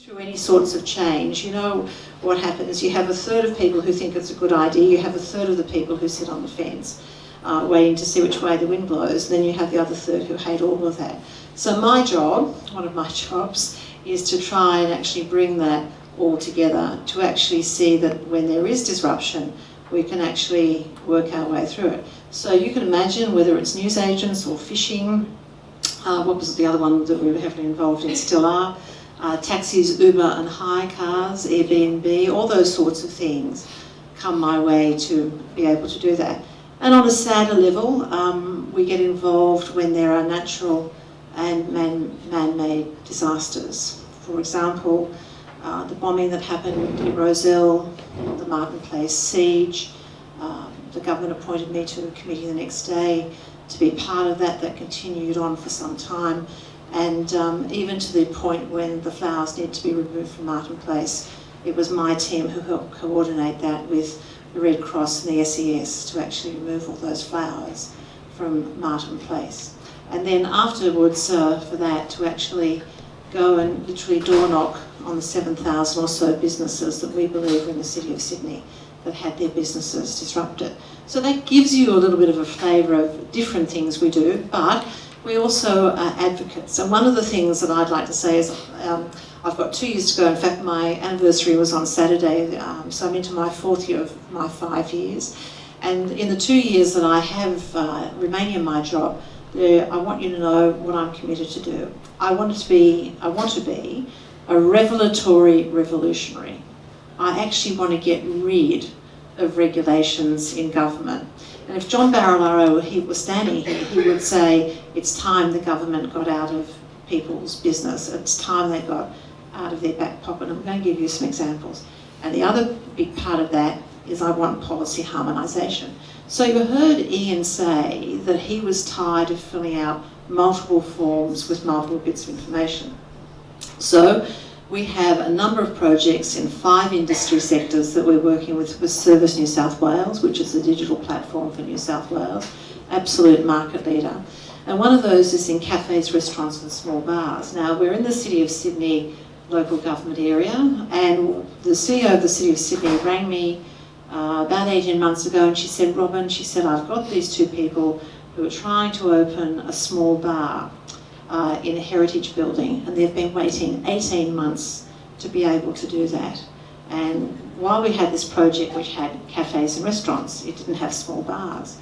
through any sorts of change, you know what happens. You have a third of people who think it's a good idea, you have a third of the people who sit on the fence waiting to see which way the wind blows, and then you have the other third who hate all of that. So my job, one of my jobs, is to try and actually bring that all together, to actually see that when there is disruption, we can actually work our way through it. So you can imagine whether it's newsagents or fishing, what was the other one that we were heavily involved in, still are, taxis, Uber and hire cars, Airbnb, all those sorts of things come my way to be able to do that. And on a sadder level, we get involved when there are natural and man-made disasters. For example, the bombing that happened in Rozelle, the Martin Place siege. The government appointed me to a committee the next day to be part of that. That continued on for some time, and even to the point when the flowers needed to be removed from Martin Place, it was my team who helped coordinate that with the Red Cross and the SES to actually remove all those flowers from Martin Place. And then afterwards, for that, to actually go and literally door knock on the 7,000 or so businesses that we believe are in the City of Sydney that had their businesses disrupted. So that gives you a little bit of a flavour of different things we do, but we also are advocates. And one of the things that I'd like to say is I've got 2 years to go. In fact, my anniversary was on Saturday, so I'm into my 4th year of my 5 years. And in the 2 years that I have remaining in my job, I want you to know what I'm committed to do. I want to be a revelatory revolutionary. I actually want to get rid of regulations in government. And if John Barilaro was standing here, he would say, it's time the government got out of people's business. It's time they got out of their back pocket. I'm going to give you some examples. And the other big part of that is I want policy harmonisation. So you heard Ian say that he was tired of filling out multiple forms with multiple bits of information. So we have a number of projects in 5 industry sectors that we're working with Service New South Wales, which is the digital platform for New South Wales, absolute market leader. And one of those is in cafes, restaurants and small bars. Now, we're in the City of Sydney local government area, and the CEO of the City of Sydney rang me about 18 months ago, and she said, Robin, she said, I've got these 2 people who are trying to open a small bar in a heritage building, and they've been waiting 18 months to be able to do that. And while we had this project which had cafes and restaurants, it didn't have small bars.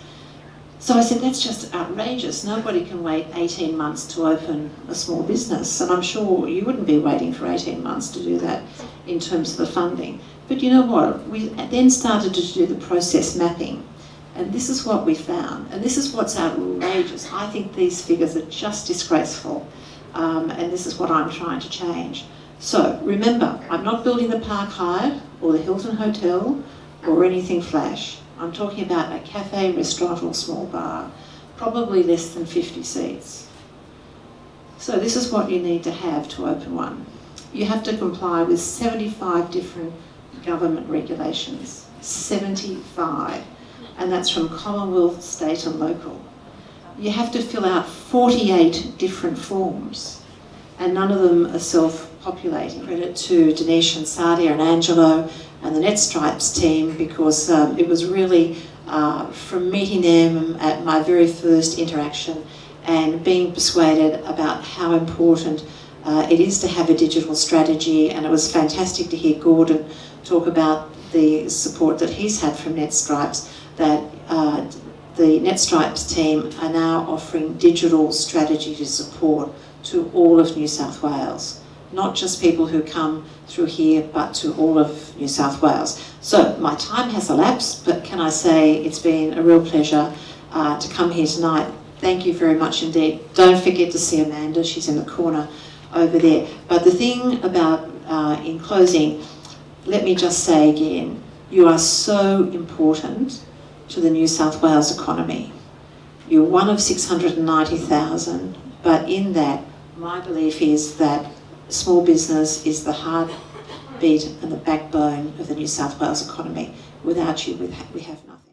So I said, that's just outrageous. Nobody can wait 18 months to open a small business, and I'm sure you wouldn't be waiting for 18 months to do that in terms of the funding. But you know what? We then started to do the process mapping. And this is what we found, and this is what's outrageous. I think these figures are just disgraceful, and this is what I'm trying to change. So remember, I'm not building the Park Hyatt or the Hilton Hotel or anything flash. I'm talking about a cafe, restaurant or small bar, probably less than 50 seats. So this is what you need to have to open one. You have to comply with 75 different government regulations, 75. And that's from Commonwealth, state and local. You have to fill out 48 different forms, and none of them are self-populating. Credit to Dinesh and Sadia and Angelo and the NetStripes team, because it was really from meeting them at my very first interaction and being persuaded about how important it is to have a digital strategy. And it was fantastic to hear Gordon talk about the support that he's had from NetStripes, that the NetStripes team are now offering digital strategy to support to all of New South Wales. Not just people who come through here, but to all of New South Wales. So my time has elapsed, but can I say it's been a real pleasure to come here tonight. Thank you very much indeed. Don't forget to see Amanda, she's in the corner over there. But the thing about, in closing, let me just say again, you are so important to the New South Wales economy. You're one of 690,000, but in that, my belief is that small business is the heartbeat and the backbone of the New South Wales economy. Without you, we have nothing.